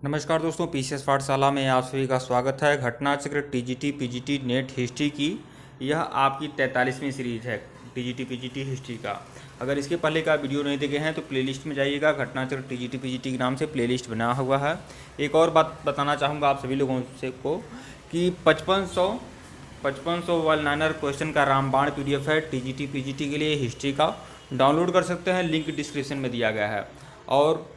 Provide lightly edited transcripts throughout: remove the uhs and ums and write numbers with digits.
नमस्कार दोस्तों, पीसीएस पाठशाला में आप सभी का स्वागत है। घटना चक्र टीजीटी पीजीटी नेट हिस्ट्री की यह आपकी 43वीं सीरीज है टीजीटी पीजीटी हिस्ट्री का। अगर इसके पहले का वीडियो नहीं देखे हैं तो प्लेलिस्ट में जाइएगा। घटना चक्र टीजीटी पीजीटी के नाम से प्लेलिस्ट बना हुआ है। एक और बात बताना चाहूँगा आप सभी लोगों से को कि 5500 वन लाइनर क्वेश्चन का रामबाण पीडीएफ है टीजीटी पीजीटी के लिए हिस्ट्री का। डाउनलोड कर सकते हैं, लिंक डिस्क्रिप्शन में दिया गया है। और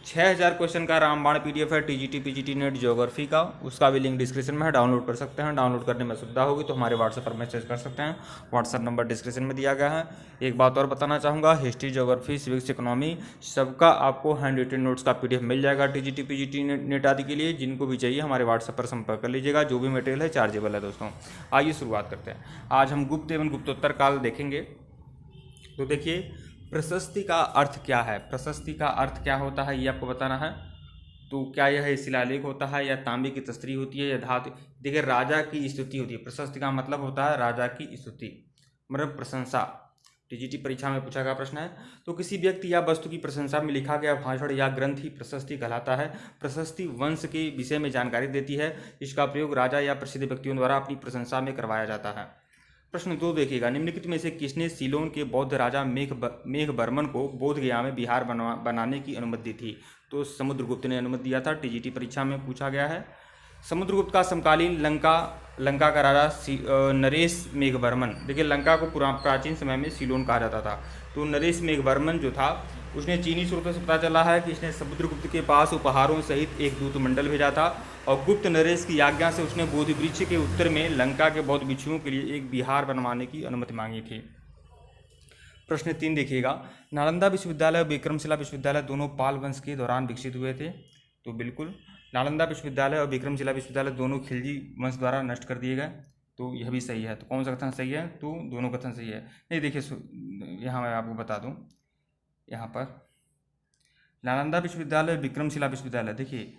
6000 क्वेश्चन का रामबाण पीडीएफ है टीजीटी पीजीटी नेट ज्योग्राफी का, उसका भी लिंक डिस्क्रिप्शन में है, डाउनलोड कर सकते हैं। डाउनलोड करने में सुविधा होगी तो हमारे व्हाट्सएप पर मैसेज कर सकते हैं। व्हाट्सएप नंबर डिस्क्रिप्शन में दिया गया है। एक बात और बताना चाहूँगा, हिस्ट्री ज्योग्राफी सिविक्स इकोनॉमी सबका आपको हैंड रिटन नोट्स का पीडीएफ मिल जाएगा टीजीटी पीजीटी नेट आदि के लिए। जिनको भी चाहिए हमारे व्हाट्सएप पर संपर्क कर लीजिएगा। जो भी मटेरियल है चार्जेबल है दोस्तों। आइए शुरुआत करते हैं। आज हम गुप्त एवं गुप्तोत्तर काल देखेंगे। तो देखिए, प्रशस्ति का अर्थ क्या है, प्रशस्ति का अर्थ क्या होता है ये आपको बताना है। तो क्या यह शिलालेख होता है या तांबे की तस्तरी होती है या धातु। देखिए, राजा की स्तुति होती है। प्रशस्ति का मतलब होता है राजा की स्तुति, मतलब प्रशंसा। टीजीटी परीक्षा में पूछा गया प्रश्न है। तो किसी व्यक्ति या वस्तु की प्रशंसा में लिखा गया भाषण या ग्रंथ ही प्रशस्ति कहलाता है। प्रशस्ति वंश के विषय में जानकारी देती है। इसका प्रयोग राजा या प्रसिद्ध व्यक्तियों द्वारा अपनी प्रशंसा में करवाया जाता है। प्रश्न 2 देखिएगा, निम्नलिखित में से किसने सीलोन के बौद्ध राजा मेघवर्मन को बोध गया में विहार बनाने की अनुमति दी थी। तो समुद्रगुप्त ने अनुमति दिया था। टीजीटी परीक्षा में पूछा गया है। समुद्रगुप्त का समकालीन लंका का राजा नरेश मेघवर्मन। देखिए, लंका को प्राचीन समय में सीलोन कहा जाता था। तो नरेश मेघवर्मन जो था, उसने चीनी स्रोतों से पता चला है कि इसने समुद्रगुप्त के पास उपहारों सहित एक दूत मंडल भेजा था और गुप्त नरेश की आज्ञा से उसने बोधि वृक्ष के उत्तर में लंका के बौद्ध भिक्षुओं के लिए एक विहार बनवाने की अनुमति मांगी थी। प्रश्न 3 देखिएगा, नालंदा विश्वविद्यालय और विक्रमशिला विश्वविद्यालय दोनों पाल वंश के दौरान विकसित हुए थे। तो बिल्कुल, नालंदा विश्वविद्यालय और विक्रमशिला विश्वविद्यालय दोनों खिलजी वंश द्वारा नष्ट कर दिए गए। तो यह भी सही है। तो कौन सा कथन सही है? तो दोनों कथन सही है। नहीं, देखिए यहाँ मैं आपको बता दूँ, यहाँ पर नालंदा विश्वविद्यालय विक्रमशिला विश्वविद्यालय, देखिए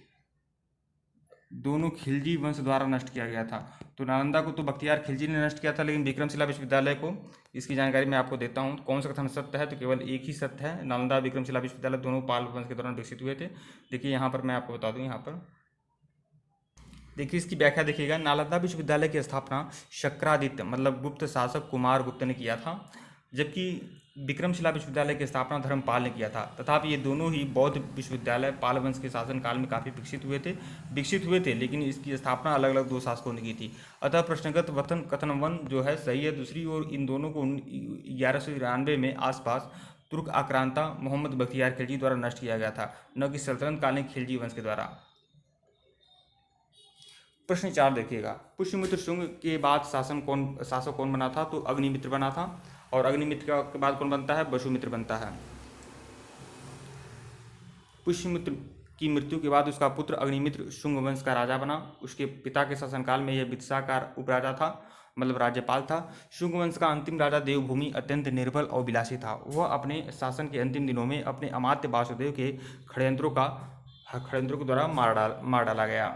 दोनों खिलजी वंश द्वारा नष्ट किया गया था। तो नालंदा को तो बख्तियार खिलजी ने नष्ट किया था, लेकिन विक्रमशिला विश्वविद्यालय को, इसकी जानकारी मैं आपको देता हूँ। कौन सा कथन सत्य है? तो केवल एक ही सत्य है। नालंदा विक्रमशिला विश्वविद्यालय दोनों पाल वंश के दौरान विकसित हुए थे। देखिए यहाँ पर मैं आपको बता दूँ, यहाँ पर देखिए इसकी व्याख्या देखिएगा। नालंदा विश्वविद्यालय की स्थापना शक्रादित्य मतलब गुप्त शासक कुमार गुप्त ने किया था, जबकि विक्रमशिला विश्वविद्यालय की स्थापना धर्मपाल ने किया था। तथापि ये दोनों ही बौद्ध विश्वविद्यालय पाल वंश के शासनकाल में काफ़ी विकसित हुए थे, लेकिन इसकी स्थापना अलग अलग दो शासकों ने की थी। अतः प्रश्नगत कथन 1 जो है सही है। दूसरी ओर इन दोनों को 1193 में आसपास तुर्क आक्रांता मोहम्मद बख्तियार खिलजी द्वारा नष्ट किया गया था, न कि सल्तनत कालीन खिलजी वंश के द्वारा। प्रश्न 4 देखिएगा, पुष्यमित्र शुंग के बाद शासक कौन बना था? तो अग्निमित्र बना था। और अग्निमित्र के बाद कौन बनता है? वसुमित्र बनता है। पुष्यमित्र की मृत्यु के बाद उसका पुत्र अग्निमित्र शुंग वंश का राजा बना। उसके पिता के शासनकाल में यह विदिशा का उपराजा था, मतलब राज्यपाल था। शुंग वंश का अंतिम राजा देवभूमि अत्यंत निर्बल और विलासी था। वह अपने शासन के अंतिम दिनों में अपने अमात्य वासुदेव के षड्यंत्रों के द्वारा मार डाला गया।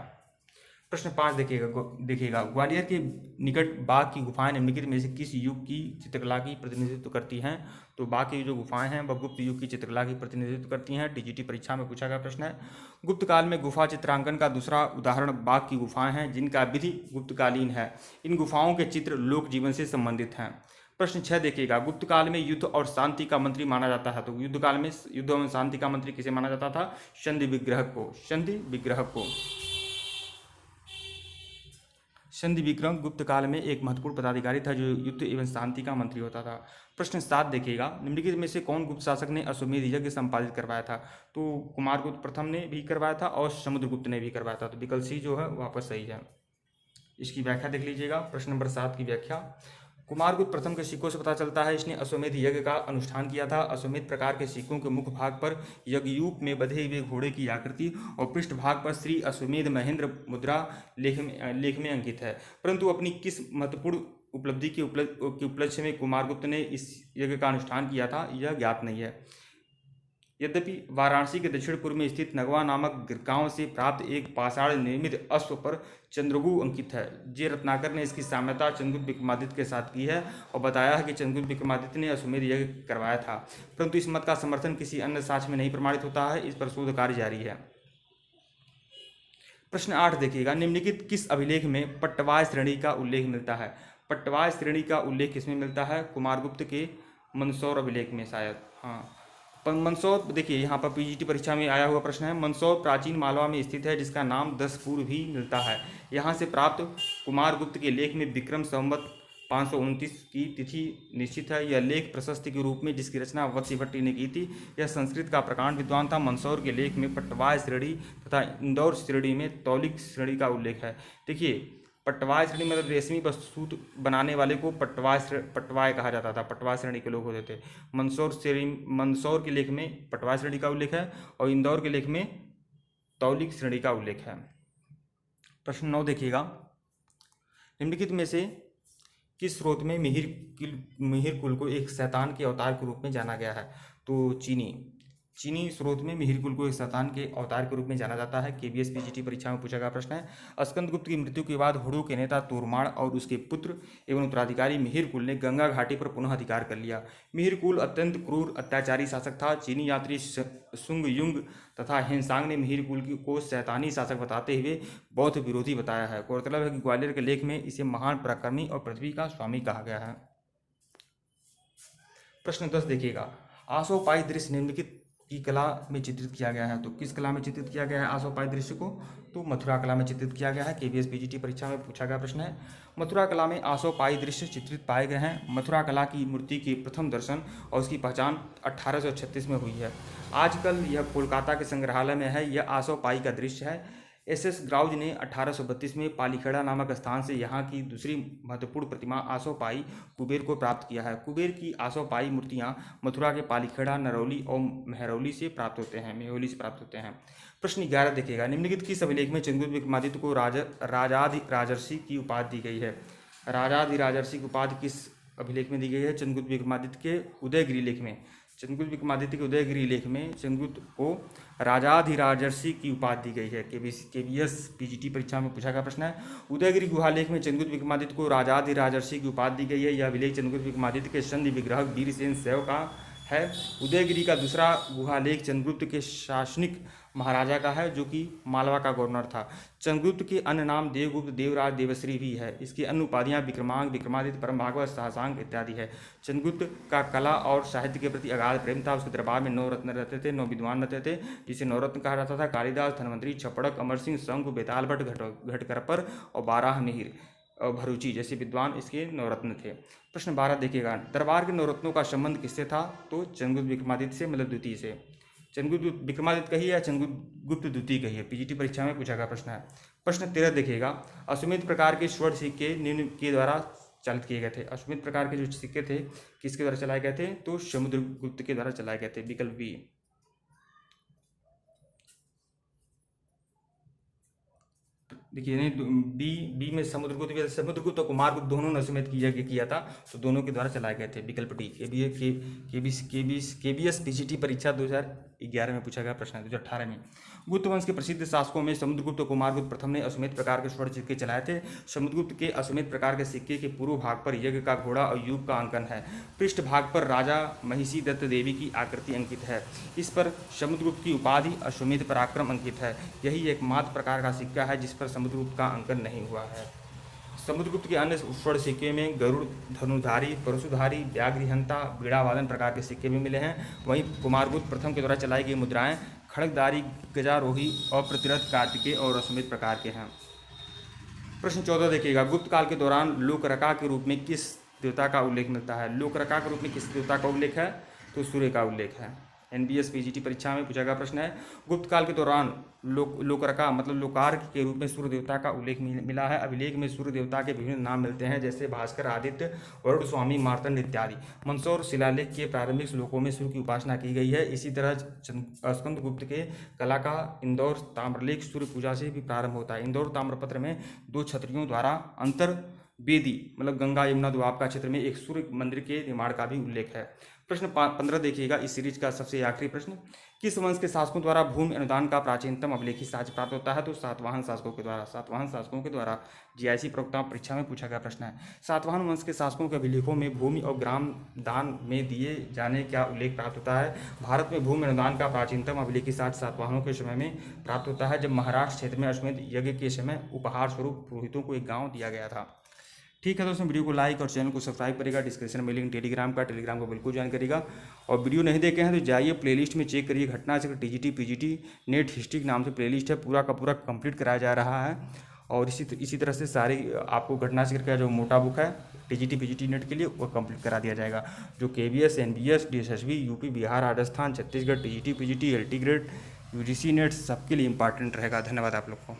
प्रश्न 5 देखिएगा, ग्वालियर के निकट बाघ की गुफाएं निम्नलिखित में से किस युग की चित्रकला की प्रतिनिधित्व करती हैं? तो बाघ की जो गुफाएं हैं वह गुप्त युग की चित्रकला की प्रतिनिधित्व करती हैं। टीजीटी परीक्षा में पूछा गया प्रश्न है। गुप्त काल में गुफा चित्रांकन का दूसरा उदाहरण बाघ की गुफाएं हैं, जिनका विधि गुप्तकालीन है। इन गुफाओं के चित्र लोक जीवन से संबंधित हैं। प्रश्न 6 देखिएगा, गुप्त काल में युद्ध और शांति का मंत्री माना जाता है। तो युद्ध काल में युद्ध और शांति का मंत्री किसे माना जाता था? संधि विग्रह को। संधि विग्रह गुप्त काल में एक महत्वपूर्ण पदाधिकारी था जो युद्ध एवं शांति का मंत्री होता था। प्रश्न 7 देखिएगा, निम्नलिखित में से कौन गुप्त शासक ने अश्वमेध यज्ञ संपादित करवाया था? तो कुमारगुप्त प्रथम ने भी करवाया था और समुद्रगुप्त ने भी करवाया था। तो विकल्प सी जो है वहाँ पर सही है। इसकी व्याख्या देख लीजिएगा। प्रश्न नंबर 7 की व्याख्या, कुमारगुप्त प्रथम के सिक्कों से पता चलता है इसने अश्वमेध यज्ञ का अनुष्ठान किया था। अश्वमेध प्रकार के सिक्कों के मुख्य भाग पर यज्ञयूप में बंधे हुए घोड़े की आकृति और पृष्ठ भाग पर श्री अश्वमेध महेंद्र मुद्रा लेख में अंकित है। परंतु अपनी किस महत्वपूर्ण उपलब्धि के उपलक्ष्य में कुमारगुप्त ने इस यज्ञ का अनुष्ठान किया था, यह ज्ञात नहीं है। यद्यपि वाराणसी के दक्षिण पूर्व में स्थित नगवा नामक गांव से प्राप्त एक पाषाण निर्मित अश्व पर चंद्रगु अंकित है। जे रत्नाकर ने इसकी साम्यता चंद्रगुप्त विक्रमादित्य के साथ की है और बताया है कि चंद्रगुप्त विक्रमादित्य ने अश्वमेध यज्ञ करवाया था, परंतु इस मत का समर्थन किसी अन्य साक्ष्य में नहीं प्रमाणित होता है। इस पर शोध कार्य जारी है। प्रश्न 8 देखिएगा, निम्नलिखित किस अभिलेख में पट्टवाय श्रेणी का उल्लेख मिलता है? पट्टवाय श्रेणी का उल्लेख किसमें मिलता है? कुमारगुप्त के मंदसौर अभिलेख में शायद। हाँ, मंदसौर देखिए यहाँ पर पीजीटी परीक्षा में आया हुआ प्रश्न है। मंदसौर प्राचीन मालवा में स्थित है, जिसका नाम 10 पूर्व भी मिलता है। यहाँ से प्राप्त कुमारगुप्त के लेख में विक्रम संवत 529 की तिथि निश्चित है। यह लेख प्रशस्ति के रूप में, जिसकी रचना वत्सी भट्टी ने की थी। यह संस्कृत का प्रकांड विद्वान था। मंदसौर के लेख में पट्टवाय श्रेणी तथा इंदौर श्रेणी में तौलिक श्रेणी का उल्लेख है। देखिए, पट्टवाय श्रेणी मतलब रेशमी वस्तु बनाने वाले को पट्टवाय कहा जाता था, पट्टवाय श्रेणी के लोग होते थे। मंदसौर के लेख में पट्टवाय श्रेणी का उल्लेख है और इंदौर के लेख में तौलिक श्रेणी का उल्लेख है। प्रश्न 9 देखिएगा, निम्नलिखित में से किस स्रोत में मिहिर कुल को एक शैतान के अवतार के रूप में जाना गया है? तो चीनी स्रोत में मिहिर कुल को एक शैतान के अवतार के रूप में जाना जाता है। केबीएस पीजीटी परीक्षा में पूछा गया प्रश्न है। स्कंदगुप्त की मृत्यु के बाद हुडू के नेता तोरमाड़ और उसके पुत्र एवं उत्तराधिकारी मिहिर कुल ने गंगा घाटी पर पुनः अधिकार कर लिया। मिहिर कुल अत्यंत क्रूर अत्याचारी शासक था। चीनी यात्री सुंग युंग तथा हेनसांग ने मिहिर कुल को शैतानी शासक बताते हुए बौद्ध विरोधी बताया है। गौरतलब है कि ग्वालियर के लेख में इसे महान पराक्रमी और पृथ्वी का स्वामी कहा गया है। प्रश्न 10 देखिएगा, आसोपाई दृश्य निम्नलिखित की कला में चित्रित किया गया है। तो किस कला में चित्रित किया गया है आसोपाई दृश्य को? तो मथुरा कला में चित्रित किया गया है। केबीएस पीजीटी परीक्षा में पूछा गया प्रश्न है। मथुरा कला में आसोपाई दृश्य चित्रित पाए गए हैं। मथुरा कला की मूर्ति के प्रथम दर्शन और उसकी पहचान 1836 में हुई है। आजकल यह कोलकाता के संग्रहालय में है। यह आसोपाई का दृश्य है। एस ग्राउज ने 1832 में पालीखेड़ा नामक स्थान से यहाँ की दूसरी महत्वपूर्ण प्रतिमा आसोपाई कुबेर को प्राप्त किया है। कुबेर की आसोपाई मूर्तियाँ मथुरा के पालीखेड़ा, नरौली और मेहरौली से प्राप्त होते हैं। प्रश्न 11 देखिएगा, निम्नलिखित किस अभिलेख में चंद्रगुप्त विक्रमादित्य को राजाधि राजर्षि की उपाधि दी गई है? राजाधि राजर्षि की उपाधि किस अभिलेख में दी गई है? चंद्रगुप्त विक्रमादित्य के उदयगिरि लेख में। चंद्रगुप्त विक्रमादित्य के उदयगिरि लेख में चंद्रगुप्त को राजाधिराजर्षि की उपाधि दी गई है। केबीएस पीजीटी परीक्षा में पूछा गया प्रश्न है। उदयगिरि गुहा लेख में चंद्रगुप्त विक्रमादित्य को राजाधिराजर्षि की उपाधि दी गई है। यह अभिलेख चंद्रगुप्त विक्रमादित्य के संधि विग्रह वीरसेन शैव का है। उदयगिरि का दूसरा गुहालेख चंद्रगुप्त के शासनिक महाराजा का है, जो कि मालवा का गवर्नर था। चंद्रगुप्त के अन्य नाम देवगुप्त, देवराज, देवश्री भी है। इसकी अन्य उपाधियाँ विक्रमांक, विक्रमादित्य, परम भागवत, साहसांक इत्यादि है। चंद्रगुप्त का कला और साहित्य के प्रति अगाध प्रेम था। उसके दरबार में 9 रत्न रहते थे, 9 विद्वान रहते थे, जिसे नवरत्न कहा जाता था। कालिदास, धन्वंतरी, छपड़क, अमर सिंह, शंकु, बेताल भट्ट, घटकरपर और बारह मिहिर और भरूची जैसे विद्वान इसके नवरत्न थे। प्रश्न 12 देखिएगा, दरबार के नवरत्नों का संबंध किससे था? तो चंद्रगुप्त विक्रमादित्य से, मतलब द्वितीय से। चंद्रगुप्त विक्रमादित्य कहिए या चंद्रगुप्त द्वितीय कहिए, पीजीटी परीक्षा में पूछा गया प्रश्न है। प्रश्न 13 देखिएगा, अश्वमेध प्रकार के स्वर्ण सिक्के निम्न के द्वारा चालित किए गए थे। अश्वमेध प्रकार के जो सिक्के थे किसके द्वारा चलाए गए थे? तो समुद्रगुप्त के द्वारा चलाए गए थे। विकल्प बी। देखिए नहीं, बी में समुद्रगुप्त और कुमारगुप्त दोनों ने अश्वमेध की जगह किया था, तो दोनों के द्वारा चलाए गए थे। विकल्प डी। केबीएस पीजीटी परीक्षा 2011 में पूछा गया प्रश्न है, 2018 में। गुप्त वंश के प्रसिद्ध शासकों में समुद्रगुप्त और कुमारगुप्त प्रथम ने अश्वमेध प्रकार के स्वर्ण सिक्के चलाए थे। समुद्रगुप्त के अश्वमेध प्रकार के सिक्के के पूर्व भाग पर यज्ञ का घोड़ा और युग का अंकन है। पृष्ठ भाग पर राजा महिषी दत्त देवी की आकृति अंकित है। इस पर समुद्रगुप्त की उपाधि अश्वमेध पराक्रम अंकित है। यही एकमात्र प्रकार का सिक्का है जिस पर समुद्रगुप्त का अंकन नहीं हुआ है। समुद्रगुप्त के अन्य स्वर्ण सिक्के में गरुड़, धनुधारी, परशुधारी, व्याघ्रहंता, बीड़ावादन प्रकार के सिक्के भी मिले हैं। वहीं कुमारगुप्त प्रथम के द्वारा चलाई गई मुद्राएं खड़गदारी, गजारोही और प्रतिरथ, कार्तिकेय और अश्वमेध प्रकार के हैं। प्रश्न 14 देखिएगा, गुप्त काल के दौरान लोकरका के रूप में किस देवता का उल्लेख मिलता है? लोकरका के रूप में किस देवता का उल्लेख है? तो सूर्य का उल्लेख है। एनबीएस पीजीटी परीक्षा में पूछा गया प्रश्न है। गुप्त काल के दौरान लोकरका मतलब लोकार्क के रूप में सूर्य देवता का उल्लेख मिला है। अभिलेख में सूर्य देवता के विभिन्न नाम मिलते हैं, जैसे भास्कर, आदित्य, वरुण, स्वामी, मार्तंड इत्यादि। मंदसौर शिलालेख के प्रारंभिक श्लोकों में सूर्य की उपासना की गई है। इसी तरह स्कंदगुप्त के कला का इंदौर ताम्रलेख सूर्य पूजा से भी प्रारंभ होता है। इंदौर ताम्रपत्र में 2 क्षत्रियों द्वारा अंतर्वेदी मतलब गंगा यमुना दोआब का क्षेत्र में एक सूर्य मंदिर के निर्माण का भी उल्लेख है। प्रश्न 15 देखिएगा इस सीरीज का सबसे आखिरी प्रश्न, किस वंश के शासकों द्वारा भूमि अनुदान का प्राचीनतम अभिलेखित साक्ष्य प्राप्त होता है? तो सातवाहन शासकों के द्वारा। सातवाहन शासकों के द्वारा जीआईसी प्रवक्ता परीक्षा में पूछा गया प्रश्न है। सातवाहन वंश के शासकों के अभिलेखों में भूमि और ग्राम दान में दिए जाने का उल्लेख प्राप्त होता है। भारत में भूमि अनुदान का प्राचीनतम अभिलेखित साक्ष्य सातवाहनों के समय में प्राप्त होता है, जब महाराष्ट्र क्षेत्र में अश्वमेध यज्ञ के समय उपहार स्वरूप पुरोहितों को एक गाँव दिया गया था। ठीक है दोस्तों, वीडियो को लाइक और चैनल को सब्सक्राइब करेगा। डिस्क्रिप्शन में लिंक टेलीग्राम को बिल्कुल ज्वाइन करेगा। और वीडियो नहीं देखे हैं तो जाइए प्लेलिस्ट में चेक करिए, घटना चक्र टीजीटी पीजीटी नेट हिस्ट्री के नाम से प्लेलिस्ट है, पूरा का पूरा कंप्लीट कराया जा रहा है। और इसी तरह से सारे आपको घटना चक्र का जो मोटा बुक है टीजीटी पीजीटी नेट के लिए वो कंप्लीट करा दिया जाएगा। जो KVS, NBS, DSSB, UP, Bihar, Rajasthan, Chhattisgarh, TGT PGT, LT grade, UGC net सबके लिए इंपॉर्टेंट रहेगा। धन्यवाद आप लोग को।